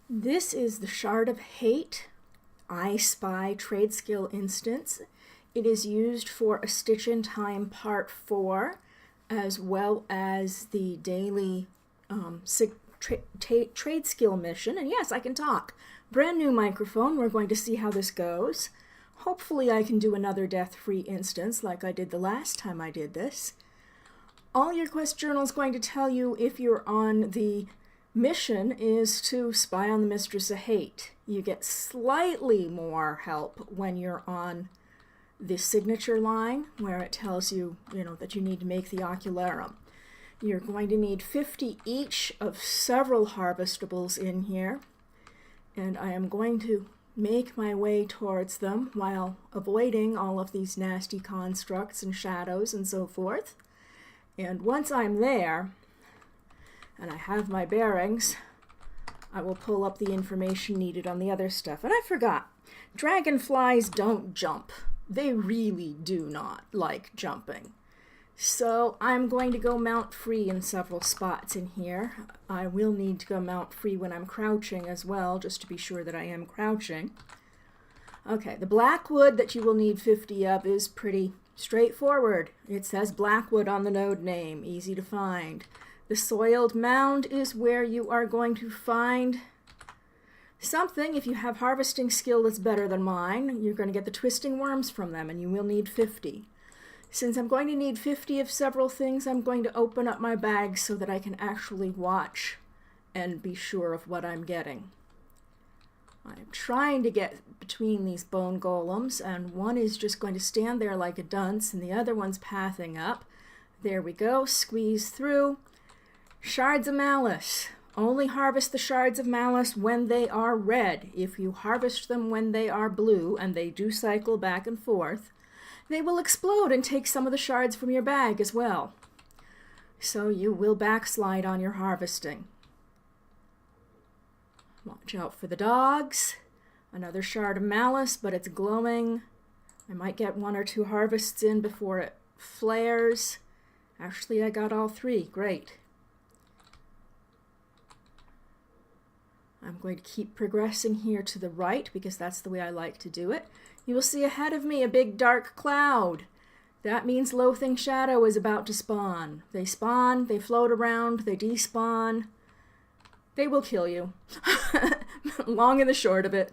This is the Shard of Hate I Spy trade skill instance. It is used for A Stitch in Time Part 4, as well as the daily trade skill mission. And yes, I can talk. Brand new microphone. We're going to see how this goes. Hopefully I can do another death-free instance like I did the last time I did this. All your quest journal is going to tell you if you're on the mission is to spy on the Mistress of Hate. You get slightly more help when you're on the signature line, where it tells you, that you need to make the ocularum. You're going to need 50 each of several harvestables in here, and I am going to make my way towards them while avoiding all of these nasty constructs and shadows and so forth. And once I'm there, and I have my bearings, I will pull up the information needed on the other stuff. And I forgot, dragonflies don't jump. They really do not like jumping. So I'm going to go mount free in several spots in here. I will need to go mount free when I'm crouching as well, just to be sure that I am crouching. Okay, the blackwood that you will need 50 of is pretty straightforward. It says blackwood on the node name, easy to find. The soiled mound is where you are going to find something. If you have harvesting skill that's better than mine, you're going to get the twisting worms from them, and you will need 50. Since I'm going to need 50 of several things, I'm going to open up my bag so that I can actually watch and be sure of what I'm getting. I'm trying to get between these bone golems, and one is just going to stand there like a dunce, and the other one's pathing up. There we go, squeeze through. Shards of Malice. Only harvest the shards of malice when they are red. If you harvest them when they are blue, and they do cycle back and forth, they will explode and take some of the shards from your bag as well. So you will backslide on your harvesting. Watch out for the dogs. Another shard of malice, but it's glowing. I might get 1 or 2 harvests in before it flares. Actually, I got all 3. Great. I'm going to keep progressing here to the right because that's the way I like to do it. You will see ahead of me a big dark cloud. That means Loathing Shadow is about to spawn. They spawn, they float around, they despawn. They will kill you. Long and the short of it.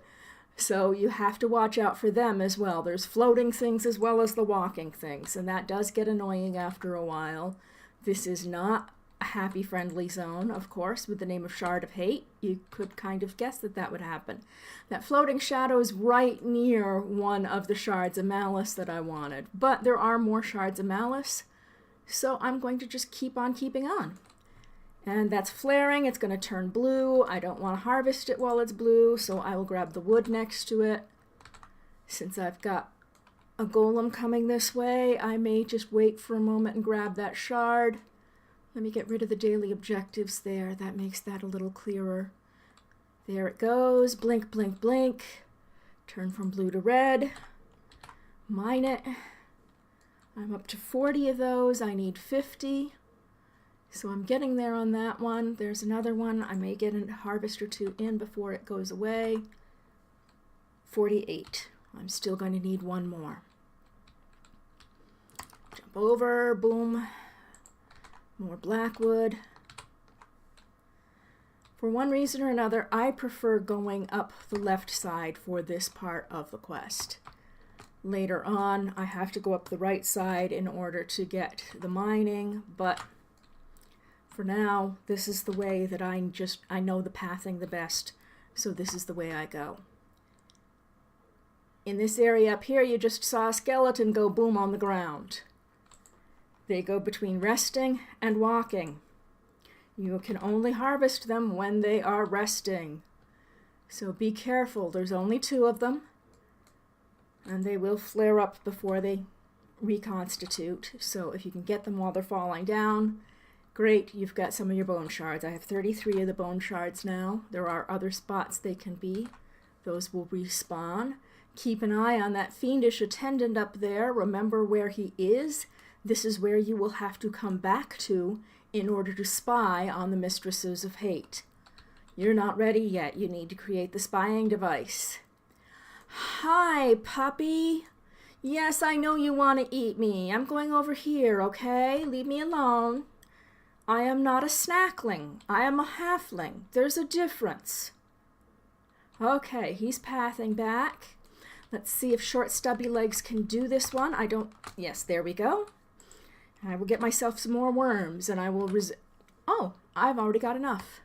So you have to watch out for them as well. There's floating things as well as the walking things, and that does get annoying after a while. This is not a happy friendly zone, of course, with the name of Shard of Hate. You could kind of guess that that would happen. That floating shadow is right near one of the shards of malice that I wanted, but there are more shards of malice, so I'm going to just keep on keeping on. And that's flaring. It's going to turn blue. I don't want to harvest it while it's blue, so I will grab the wood next to it. Since I've got a golem coming this way, I may just wait for a moment and grab that shard. Let me get rid of the daily objectives there. That makes that a little clearer. There it goes. Blink, blink, blink. Turn from blue to red. Mine it. I'm up to 40 of those. I need 50. So I'm getting there on that one. There's another one. I may get a harvest or 2 in before it goes away. 48. I'm still going to need 1 more. Jump over. Boom. More blackwood. For one reason or another, I prefer going up the left side for this part of the quest. Later on, I have to go up the right side in order to get the mining, but for now, this is the way that I know the pathing the best, so this is the way I go. In this area up here, you just saw a skeleton go boom on the ground. They go between resting and walking. You can only harvest them when they are resting. So be careful. There's only 2 of them, and they will flare up before they reconstitute. So if you can get them while they're falling down, great, you've got some of your bone shards. I have 33 of the bone shards now. There are other spots they can be. Those will respawn. Keep an eye on that fiendish attendant up there. Remember where he is. This is where you will have to come back to in order to spy on the Mistresses of Hate. You're not ready yet. You need to create the spying device. Hi, puppy. Yes, I know you want to eat me. I'm going over here, okay? Leave me alone. I am not a snackling. I am a halfling. There's a difference. Okay, he's pathing back. Let's see if short stubby legs can do this one. Yes, there we go. I will get myself some more worms and I will Oh, I've already got enough.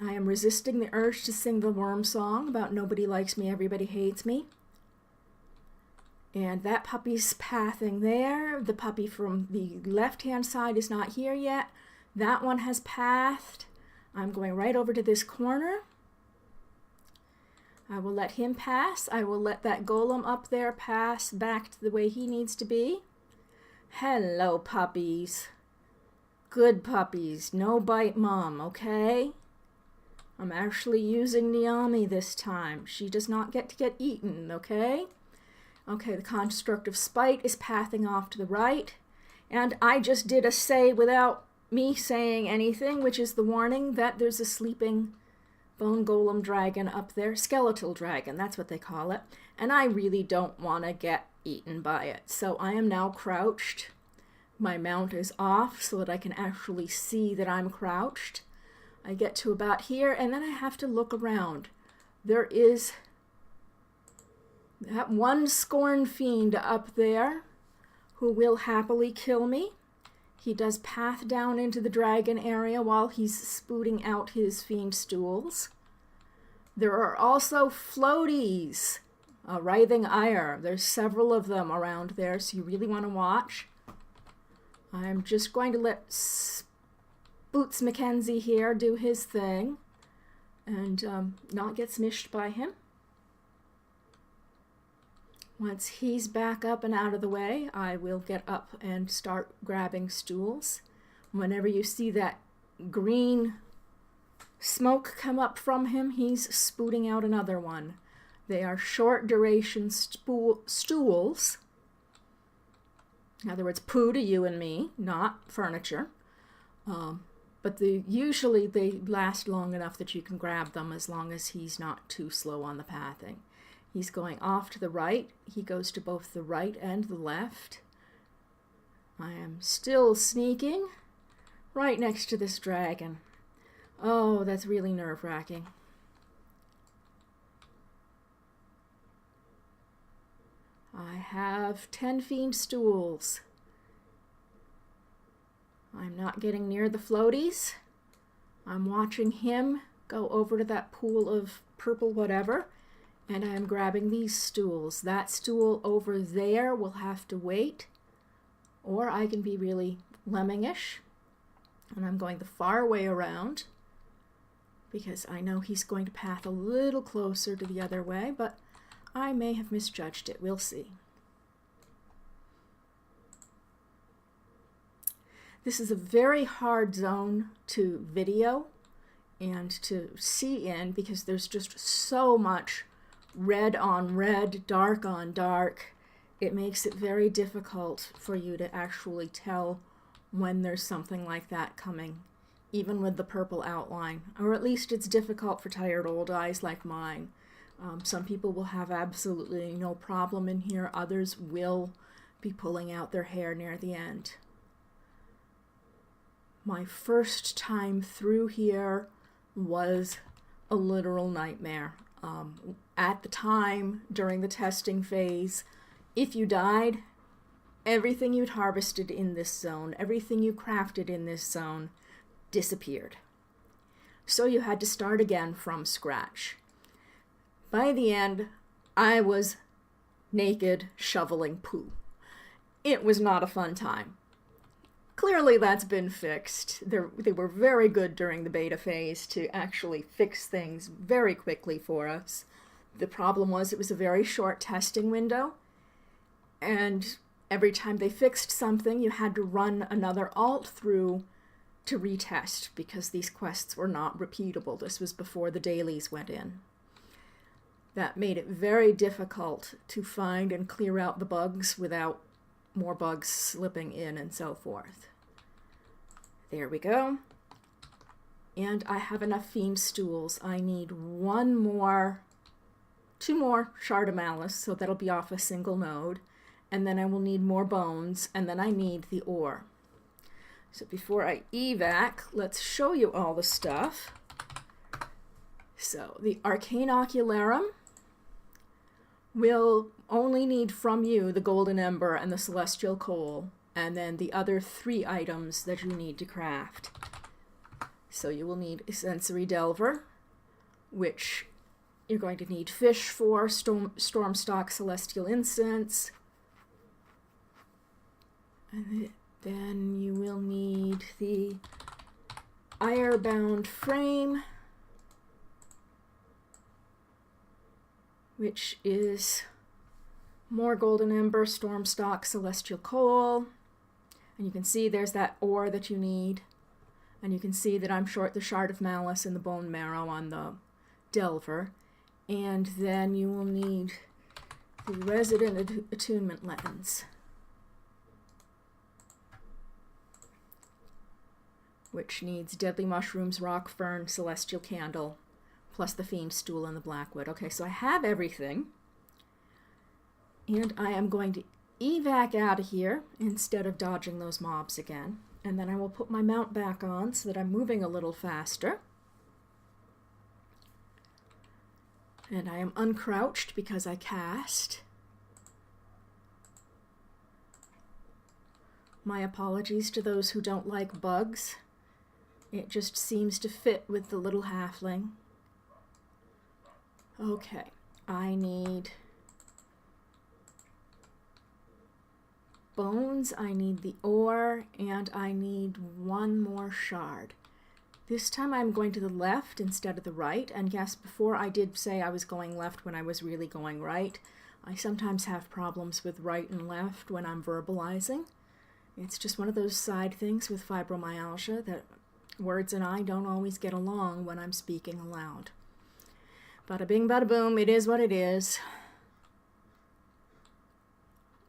I am resisting the urge to sing the worm song about nobody likes me, everybody hates me. And that puppy's pathing there. The puppy from the left-hand side is not here yet. That one has pathed. I'm going right over to this corner. I will let him pass. I will let that golem up there pass back to the way he needs to be. Hello, puppies. Good puppies. No bite mom, okay? I'm actually using Niami this time. She does not get to get eaten, okay? Okay, the construct of spite is pathing off to the right. And I just did a say without me saying anything, which is the warning that there's a sleeping bone golem dragon up there. Skeletal dragon, that's what they call it. And I really don't want to get eaten by it. So I am now crouched. My mount is off so that I can actually see that I'm crouched. I get to about here, and then I have to look around. There is that one scorn fiend up there who will happily kill me. He does path down into the dragon area while he's spooting out his fiend stools. There are also floaties, a writhing ire. There's several of them around there, so you really want to watch. I'm just going to let Boots Mackenzie here do his thing and not get smished by him. Once he's back up and out of the way, I will get up and start grabbing stools. Whenever you see that green smoke come up from him, he's spooting out another one. They are short duration stools. In other words, poo to you and me, not furniture. But usually they last long enough that you can grab them as long as he's not too slow on the pathing. He's going off to the right. He goes to both the right and the left. I am still sneaking right next to this dragon. Oh, that's really nerve-wracking. I have 10 fiend stools. I'm not getting near the floaties. I'm watching him go over to that pool of purple whatever, and I am grabbing these stools. That stool over there will have to wait, or I can be really lemmingish, and I'm going the far way around because I know he's going to path a little closer to the other way, but I may have misjudged it. We'll see. This is a very hard zone to video and to see in because there's just so much red on red, dark on dark. It makes it very difficult for you to actually tell when there's something like that coming, even with the purple outline. Or at least it's difficult for tired old eyes like mine. Some people will have absolutely no problem in here. Others will be pulling out their hair near the end. My first time through here was a literal nightmare. At the time, during the testing phase, if you died, everything you'd harvested in this zone, everything you crafted in this zone, disappeared. So you had to start again from scratch. By the end, I was naked, shoveling poo. It was not a fun time. Clearly that's been fixed. They were very good during the beta phase to actually fix things very quickly for us. The problem was it was a very short testing window, and every time they fixed something, you had to run another alt through to retest because these quests were not repeatable. This was before the dailies went in. That made it very difficult to find and clear out the bugs without more bugs slipping in and so forth. There we go. And I have enough fiend stools. I need two more shard of malice, so that'll be off a single node. And then I will need more bones, and then I need the ore. So before I evac, let's show you all the stuff. So the Arcane Ocularum will only need from you the Golden Ember and the Celestial Coal, and then the other 3 items that you need to craft. So you will need a Sensory Delver, which you're going to need fish for, Stormstock Celestial Incense, and then you will need the Irebound Frame, which is more Golden Ember, Stormstock, Celestial Coal. And you can see there's that ore that you need. And you can see that I'm short the Shard of Malice and the Bone Marrow on the Delver. And then you will need the Resident Attunement Lens, which needs Deadly Mushrooms, Rock Fern, Celestial Candle, plus the Fiend Stool and the Blackwood. Okay, so I have everything. And I am going to evac out of here instead of dodging those mobs again. And then I will put my mount back on so that I'm moving a little faster. And I am uncrouched because I cast. My apologies to those who don't like bugs. It just seems to fit with the little halfling. Okay, I need bones, I need the ore, and I need one more shard. This time I'm going to the left instead of the right, and yes, before I did say I was going left when I was really going right. I sometimes have problems with right and left when I'm verbalizing. It's just one of those side things with fibromyalgia that words and I don't always get along when I'm speaking aloud. Bada bing, bada boom, it is what it is.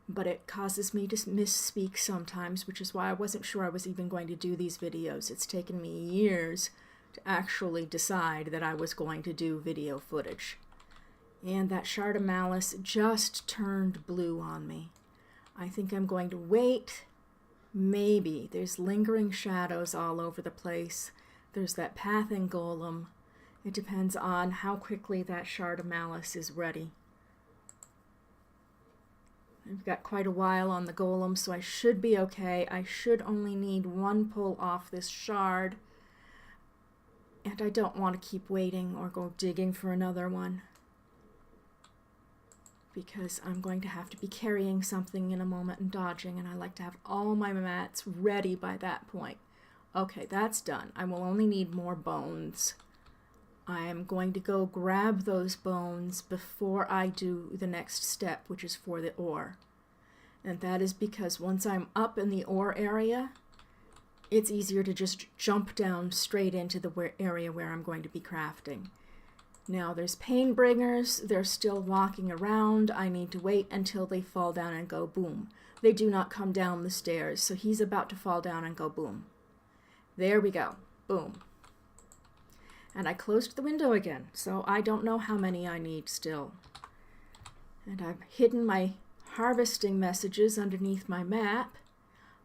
But it causes me to misspeak sometimes, which is why I wasn't sure I was even going to do these videos. It's taken me years to actually decide that I was going to do video footage. And that Shard of Malice just turned blue on me. I think I'm going to wait. Maybe. There's lingering shadows all over the place. There's that Pathing Golem. It depends on how quickly that Shard of Malice is ready. I've got quite a while on the golem, so I should be okay. I should only need one pull off this shard. And I don't want to keep waiting or go digging for another one, because I'm going to have to be carrying something in a moment and dodging, and I like to have all my mats ready by that point. Okay, that's done. I will only need more bones. I am going to go grab those bones before I do the next step, which is for the ore. And that is because once I'm up in the ore area, it's easier to just jump down straight into the area where I'm going to be crafting. Now there's Painbringers, they're still walking around. I need to wait until they fall down and go boom. They do not come down the stairs, so he's about to fall down and go boom. There we go, boom. And I closed the window again, so I don't know how many I need still. And I've hidden my harvesting messages underneath my map.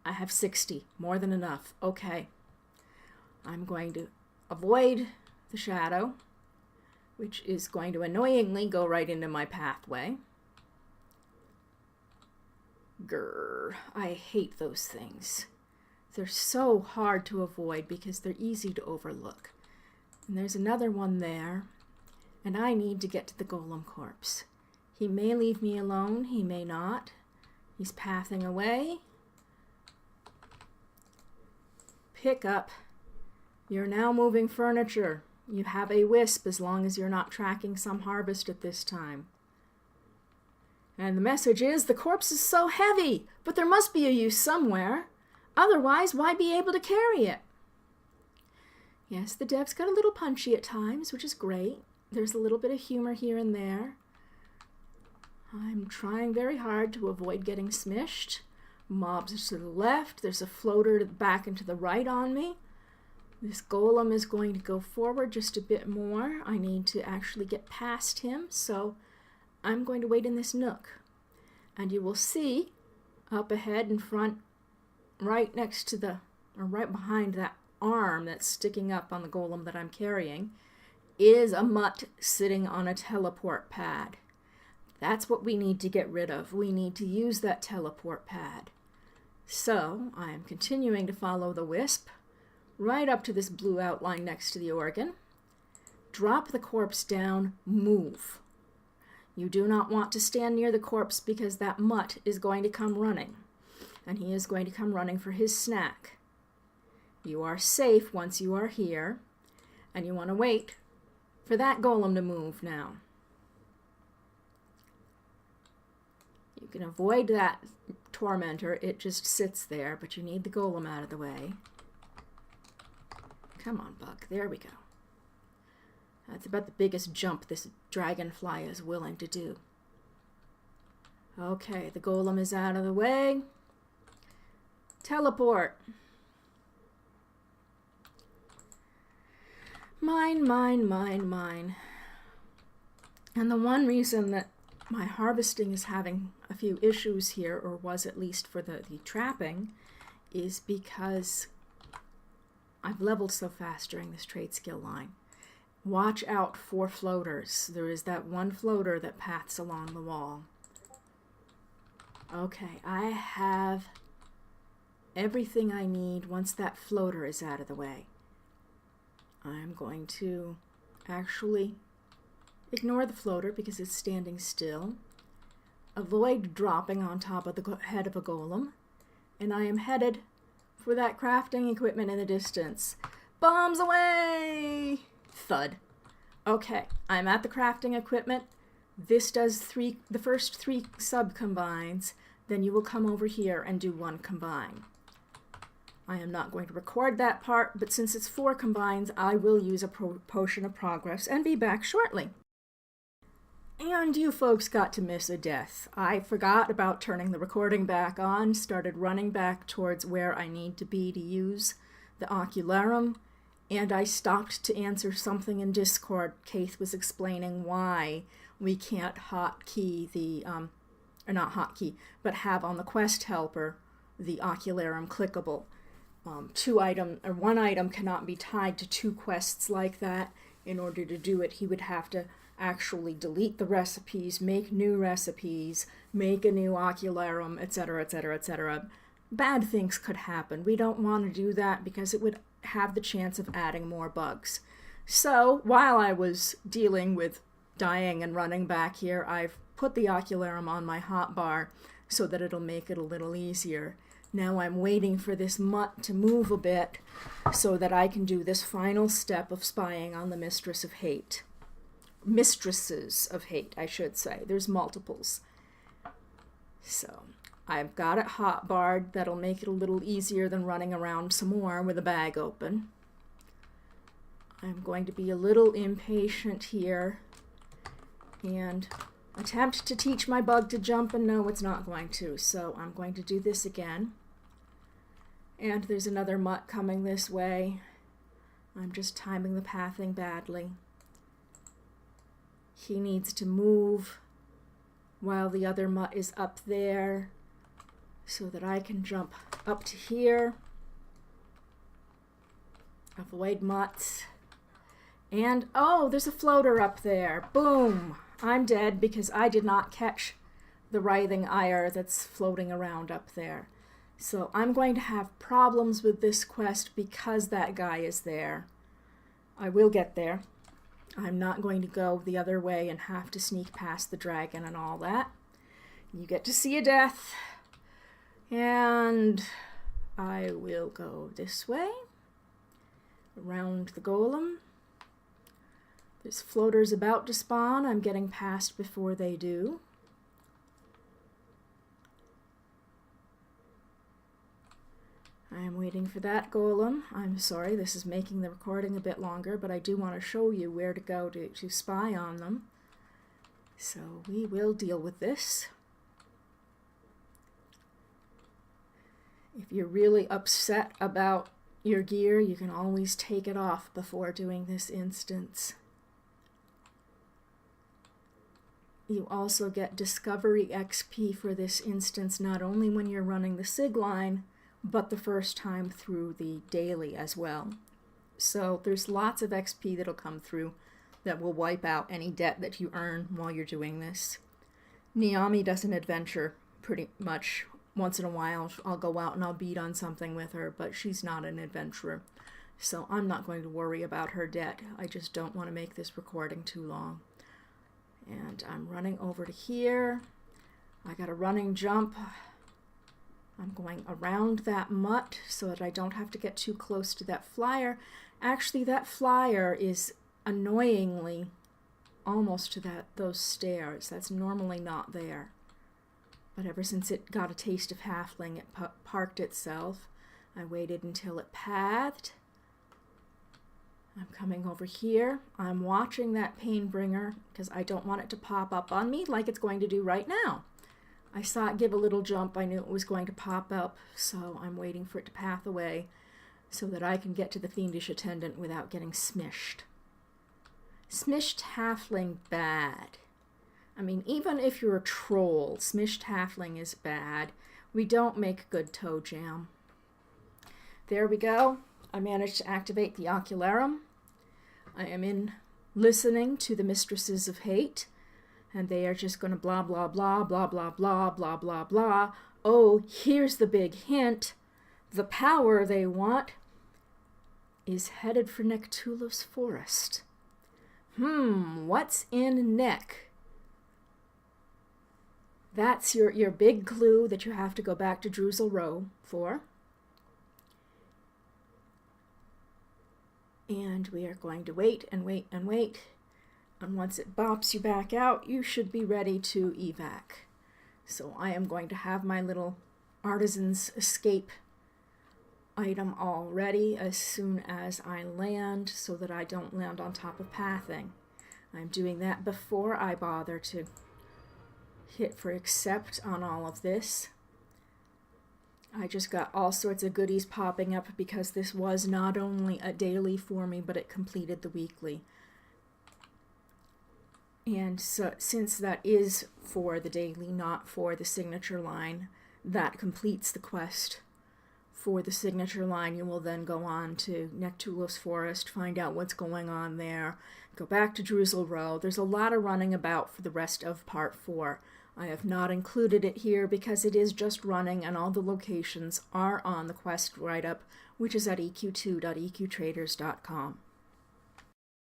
I have 60, more than enough. Okay. I'm going to avoid the shadow, which is going to annoyingly go right into my pathway. Grrr, I hate those things. They're so hard to avoid because they're easy to overlook. And there's another one there, and I need to get to the golem corpse. He may leave me alone, he may not. He's pathing away. Pick up. You're now moving furniture. You have a wisp as long as you're not tracking some harvest at this time. And the message is, the corpse is so heavy, but there must be a use somewhere. Otherwise, why be able to carry it? Yes, the devs got a little punchy at times, which is great. There's a little bit of humor here and there. I'm trying very hard to avoid getting smished. Mobs to the left. There's a floater back and to the right on me. This golem is going to go forward just a bit more. I need to actually get past him, so I'm going to wait in this nook. And you will see up ahead in front, right next to the, or right behind that arm that's sticking up on the golem that I'm carrying, is a mutt sitting on a teleport pad. That's what we need to get rid of. We need to use that teleport pad. So I am continuing to follow the wisp right up to this blue outline next to the organ. Drop the corpse down, move. You do not want to stand near the corpse because that mutt is going to come running, and he is going to come running for his snack. You are safe once you are here, and you want to wait for that golem to move now. You can avoid that tormentor, it just sits there, but you need the golem out of the way. Come on, bug, there we go. That's about the biggest jump this dragonfly is willing to do. Okay, the golem is out of the way. Teleport. Mine, mine, mine, mine. And the one reason that my harvesting is having a few issues here, or was at least for the trapping, is because I've leveled so fast during this trade skill line. Watch out for floaters. There is that one floater that paths along the wall. Okay, I have everything I need once that floater is out of the way. I'm going to actually ignore the floater because it's standing still. Avoid dropping on top of the head of a golem. And I am headed for that crafting equipment in the distance. Bombs away! Thud. Okay, I'm at the crafting equipment. This does the first 3 sub-combines. Then you will come over here and do 1 combine. I am not going to record that part, but since it's 4 combines, I will use a potion of progress and be back shortly. And you folks got to miss a death. I forgot about turning the recording back on, started running back towards where I need to be to use the ocularum, and I stopped to answer something in Discord. Keith was explaining why we can't hotkey the, or not hotkey, but have on the quest helper the ocularum clickable. 1 item cannot be tied to 2 quests like that. In order to do it, he would have to actually delete the recipes, make new recipes, make a new ocularum, etc., etc., etc. Bad things could happen. We don't want to do that because it would have the chance of adding more bugs. So while I was dealing with dying and running back here, I've put the ocularum on my hotbar so that it'll make it a little easier. Now I'm waiting for this mutt to move a bit so that I can do this final step of spying on the Mistress of Hate. Mistresses of Hate, I should say. There's multiples. So I've got it hotbarred. That'll make it a little easier than running around some more with a bag open. I'm going to be a little impatient here and attempt to teach my bug to jump, and no, it's not going to. So I'm going to do this again. And there's another mutt coming this way. I'm just timing the pathing badly. He needs to move while the other mutt is up there so that I can jump up to here. Avoid mutts. And, oh, there's a floater up there. Boom! I'm dead because I did not catch the writhing ire that's floating around up there. So I'm going to have problems with this quest because that guy is there. I will get there. I'm not going to go the other way and have to sneak past the dragon and all that. You get to see a death. And I will go this way. Around the golem. This floater's about to spawn. I'm getting past before they do. I am waiting for that golem. I'm sorry, this is making the recording a bit longer, but I do want to show you where to go to spy on them. So we will deal with this. If you're really upset about, your gear, you can always take it off before doing this instance. You also get Discovery XP for this instance, not only when you're running the SIG line, but the first time through the daily as well. So there's lots of XP that'll come through that will wipe out any debt that you earn while you're doing this. Niami does an adventure pretty much once in a while. I'll go out and I'll beat on something with her, but she's not an adventurer. So I'm not going to worry about her debt. I just don't want to make this recording too long. And I'm running over to here. I got a running jump. I'm going around that mutt so that I don't have to get too close to that flyer. Actually, that flyer is annoyingly almost to those stairs. That's normally not there. But ever since it got a taste of halfling, it parked itself. I waited until it pathed. I'm coming over here. I'm watching that pain bringer because I don't want it to pop up on me like it's going to do right now. I saw it give a little jump. I knew it was going to pop up, so I'm waiting for it to path away so that I can get to the fiendish attendant without getting smished. Smished halfling bad. I mean, even if you're a troll, smished halfling is bad. We don't make good toe jam. There we go. I managed to activate the ocularum. I am listening to the Mistresses of Hate, and they are just going to blah, blah, blah, blah, blah, blah, blah, blah, blah. Oh, here's the big hint. The power they want is headed for Nectulus Forest. What's in Neck? That's your big clue that you have to go back to Druzel Row for. And we are going to wait and wait and wait. And once it bops you back out, you should be ready to evac. So I am going to have my little Artisan's Escape item all ready as soon as I land so that I don't land on top of pathing. I'm doing that before I bother to hit for accept on all of this. I just got all sorts of goodies popping up because this was not only a daily for me, but it completed the weekly. And so, since that is for the daily, not for the signature line, that completes the quest for the signature line. You will then go on to Nectulus Forest, find out what's going on there, go back to Druzel Row. There's a lot of running about for the rest of Part 4. I have not included it here because it is just running and all the locations are on the quest write-up, which is at eq2.eqtraders.com.